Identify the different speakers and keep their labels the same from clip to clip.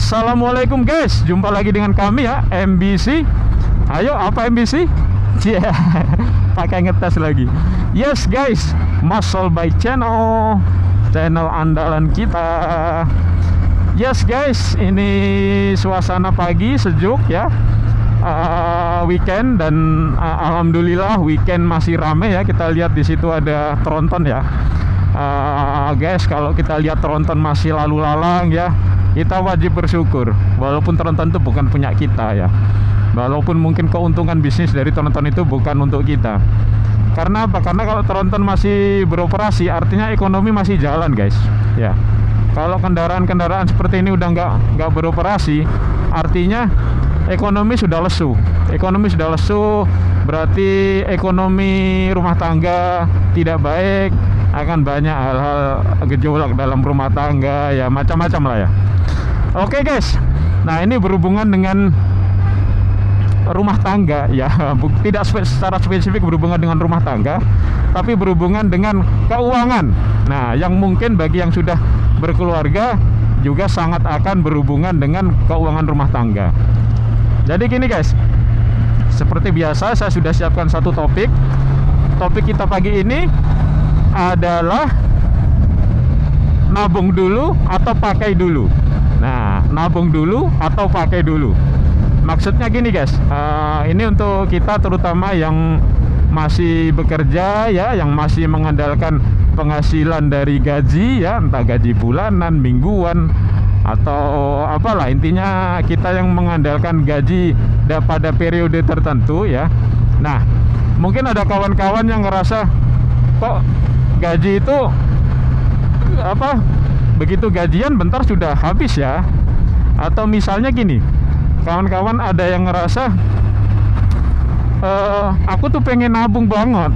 Speaker 1: Assalamualaikum guys, jumpa lagi dengan kami ya, MBC. Ayo, apa MBC? Yeah. Pakai ngetes lagi. Yes guys, Muscle by Channel andalan kita. Yes guys, ini suasana pagi sejuk ya, weekend, dan alhamdulillah weekend masih rame ya. Kita lihat di situ ada tronton ya. Guys, kalau kita lihat tronton masih lalu lalang ya, kita wajib bersyukur walaupun tronton itu bukan punya kita ya, walaupun mungkin keuntungan bisnis dari tronton itu bukan untuk kita. Karena apa? Karena kalau tronton masih beroperasi artinya ekonomi masih jalan guys ya. Kalau kendaraan-kendaraan seperti ini udah nggak beroperasi, artinya ekonomi sudah lesu. Ekonomi sudah lesu, berarti ekonomi rumah tangga tidak baik, akan banyak hal-hal gejolak dalam rumah tangga ya, macam-macam lah ya. Oke guys, nah ini berhubungan dengan rumah tangga ya, tidak secara spesifik berhubungan dengan rumah tangga, tapi berhubungan dengan keuangan. Nah, yang mungkin bagi yang sudah berkeluarga juga sangat akan berhubungan dengan keuangan rumah tangga. Jadi gini guys, seperti biasa saya sudah siapkan satu topik. Topik kita pagi ini adalah nabung dulu atau pakai dulu. Nah, nabung dulu atau pakai dulu. Maksudnya gini guys, ini untuk kita terutama yang masih bekerja ya, yang masih mengandalkan penghasilan dari gaji ya, entah gaji bulanan, mingguan, atau apalah, intinya kita yang mengandalkan gaji pada periode tertentu ya. Nah, mungkin ada kawan-kawan yang ngerasa kok gaji itu apa, begitu gajian bentar sudah habis ya. Atau misalnya gini, kawan-kawan ada yang ngerasa aku tuh pengen nabung banget,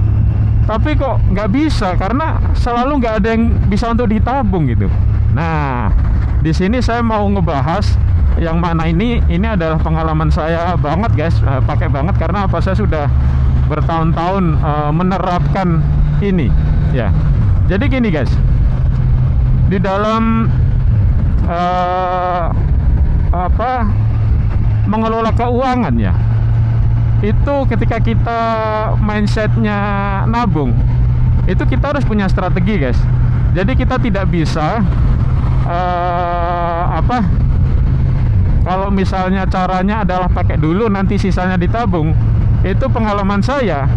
Speaker 1: tapi kok nggak bisa karena selalu nggak ada yang bisa untuk ditabung gitu. Nah, di sini saya mau ngebahas yang mana ini adalah pengalaman saya banget guys, pakai banget karena apa, saya sudah bertahun-tahun menerapkan ini ya. Jadi gini guys, di dalam mengelola keuangan ya, itu ketika kita mindsetnya nabung, itu kita harus punya strategi guys. Jadi kita tidak bisa kalau misalnya caranya adalah pakai dulu nanti sisanya ditabung, itu pengalaman saya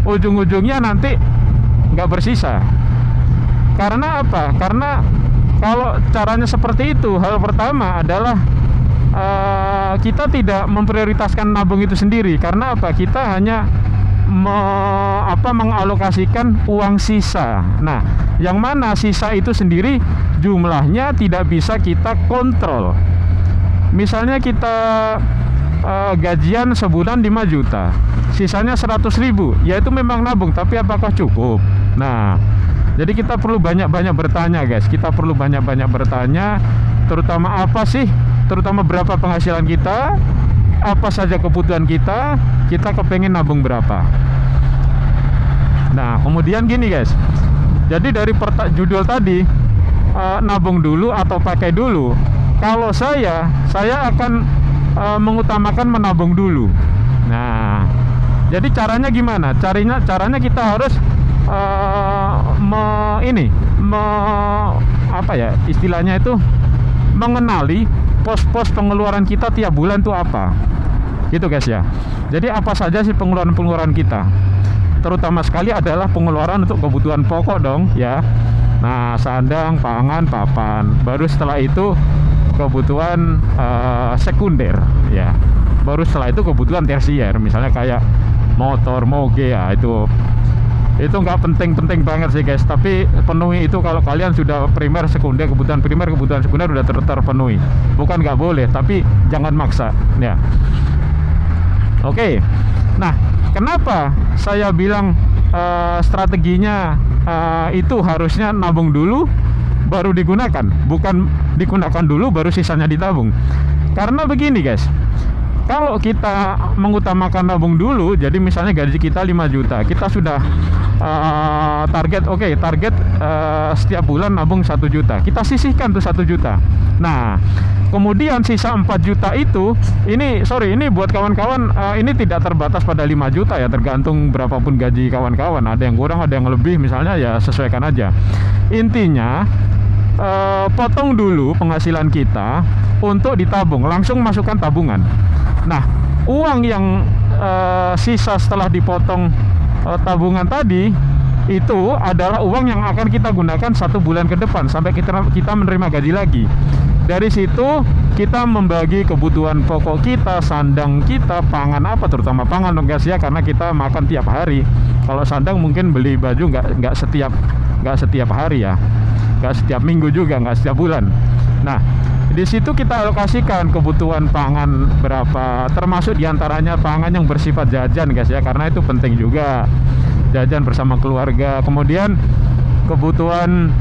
Speaker 1: ujung-ujungnya nanti nggak bersisa. Karena apa? Karena kalau caranya seperti itu, hal pertama adalah kita tidak memprioritaskan nabung itu sendiri. Karena apa? Kita hanya mengalokasikan uang sisa. Nah, yang mana sisa itu sendiri jumlahnya tidak bisa kita kontrol. Misalnya kita gajian sebulan 5 juta, sisanya 100.000, ya itu memang nabung, tapi apakah cukup? Nah, jadi kita perlu banyak-banyak bertanya guys. Kita perlu banyak-banyak bertanya, terutama apa sih, terutama berapa penghasilan kita, apa saja kebutuhan kita kepengen nabung berapa. Nah, kemudian gini guys, jadi dari judul tadi, nabung dulu atau pakai dulu, kalau saya akan mengutamakan menabung dulu. Nah, jadi caranya gimana? Caranya kita harus istilahnya itu mengenali pos-pos pengeluaran kita tiap bulan itu apa, gitu guys ya. Jadi apa saja sih pengeluaran kita, terutama sekali adalah pengeluaran untuk kebutuhan pokok dong ya. Nah, sandang, pangan, papan. Baru setelah itu kebutuhan sekunder ya. Baru setelah itu kebutuhan tersier, misalnya kayak motor, moge ya, itu nggak penting-penting banget sih guys, tapi penuhi itu kalau kalian sudah primer, sekunder, kebutuhan sekunder udah terpenuhi. Bukan nggak boleh, tapi jangan maksa ya. Oke. Nah, kenapa saya bilang strateginya itu harusnya nabung dulu baru digunakan, bukan digunakan dulu baru sisanya ditabung? Karena begini guys, kalau kita mengutamakan nabung dulu, jadi misalnya gaji kita 5 juta, kita sudah target setiap bulan nabung 1 juta, kita sisihkan tuh 1 juta. Nah, Kemudian sisa 4 juta itu, ini buat kawan-kawan, ini tidak terbatas pada 5 juta ya, tergantung berapapun gaji kawan-kawan. Ada yang kurang, ada yang lebih, misalnya ya sesuaikan aja. Intinya potong dulu penghasilan kita untuk ditabung, langsung masukkan tabungan. Nah, uang yang sisa setelah dipotong tabungan tadi itu adalah uang yang akan kita gunakan 1 bulan ke depan sampai kita menerima gaji lagi. Dari situ kita membagi kebutuhan pokok kita, sandang kita, pangan apa, terutama pangan dong guys ya, karena kita makan tiap hari. Kalau sandang mungkin beli baju nggak setiap hari ya, nggak setiap minggu juga, nggak setiap bulan. Nah, di situ kita alokasikan kebutuhan pangan berapa, termasuk diantaranya pangan yang bersifat jajan guys ya, karena itu penting juga, jajan bersama keluarga. Kemudian kebutuhan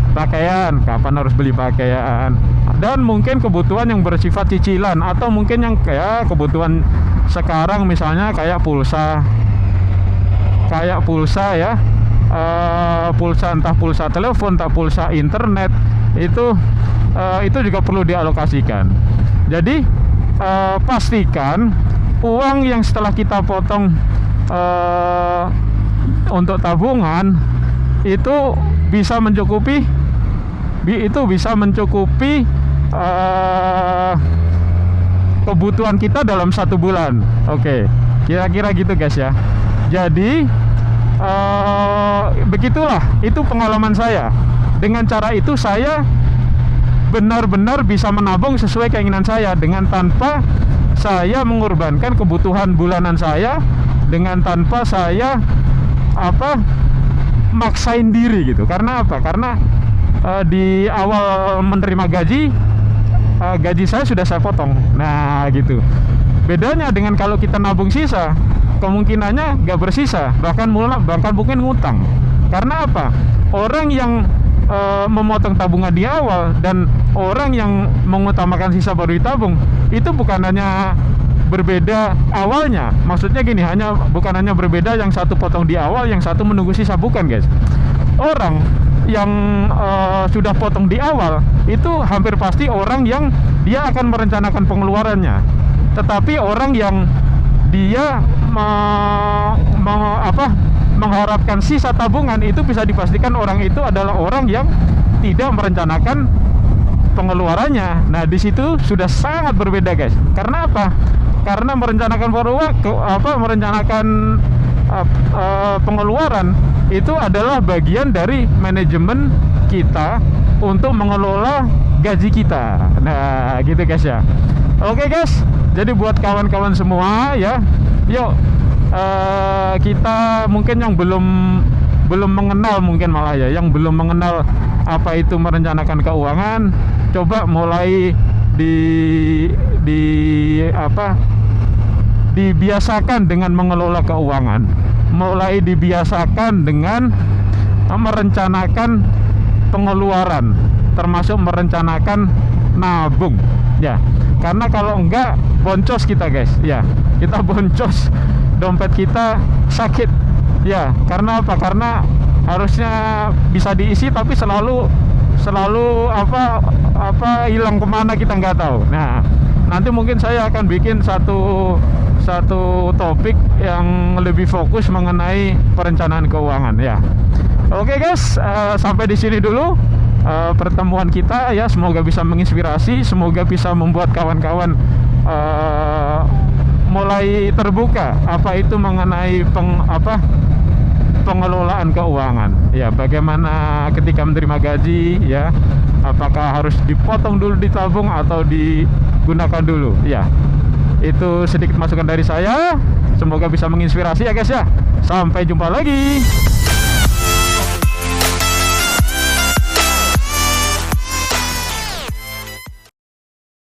Speaker 1: pakaian, kapan harus beli pakaian, dan mungkin kebutuhan yang bersifat cicilan, atau mungkin yang kayak kebutuhan sekarang misalnya kayak pulsa ya, pulsa, entah pulsa telepon, entah pulsa internet, itu juga perlu dialokasikan. Jadi pastikan uang yang setelah kita potong untuk tabungan itu bisa mencukupi kebutuhan kita dalam 1 bulan. Oke, kira-kira gitu guys ya. Jadi begitulah, itu pengalaman saya. Dengan cara itu saya benar-benar bisa menabung sesuai keinginan saya, dengan tanpa saya mengorbankan kebutuhan bulanan saya, dengan tanpa saya maksain diri gitu. Karena apa? Karena di awal menerima gaji saya sudah saya potong. Nah gitu. Bedanya dengan kalau kita nabung sisa, kemungkinannya nggak bersisa, bahkan mungkin ngutang. Karena apa? Orang yang memotong tabungan di awal dan orang yang mengutamakan sisa baru ditabung, itu bukan hanya berbeda awalnya, maksudnya gini, bukan hanya berbeda yang satu potong di awal, yang satu menunggu sisa, bukan guys. Orang yang sudah potong di awal itu hampir pasti orang yang dia akan merencanakan pengeluarannya. Tetapi orang yang dia mengharapkan sisa tabungan, itu bisa dipastikan orang itu adalah orang yang tidak merencanakan pengeluarannya. Nah, di situ sudah sangat berbeda guys. Karena apa? Karena merencanakan pengeluaran itu adalah bagian dari manajemen kita untuk mengelola gaji kita. Nah, gitu guys ya. Oke guys, jadi buat kawan-kawan semua ya, yuk kita mungkin yang belum mengenal, mungkin malah ya, yang belum mengenal apa itu merencanakan keuangan, coba mulai dibiasakan dengan mengelola keuangan, mulai dibiasakan dengan merencanakan pengeluaran, termasuk merencanakan nabung ya. Karena kalau enggak, boncos kita guys ya, kita boncos, dompet kita sakit ya. Karena apa? Karena harusnya bisa diisi tapi selalu hilang kemana kita nggak tahu. Nah, nanti mungkin saya akan bikin satu topik yang lebih fokus mengenai perencanaan keuangan ya. Oke guys, sampai di sini dulu pertemuan kita ya. Semoga bisa menginspirasi, semoga bisa membuat kawan-kawan mulai terbuka apa itu mengenai pengelolaan keuangan ya. Bagaimana ketika menerima gaji ya, apakah harus dipotong dulu, ditabung, atau digunakan dulu ya. Itu sedikit masukan dari saya, semoga bisa menginspirasi ya guys ya. Sampai jumpa lagi.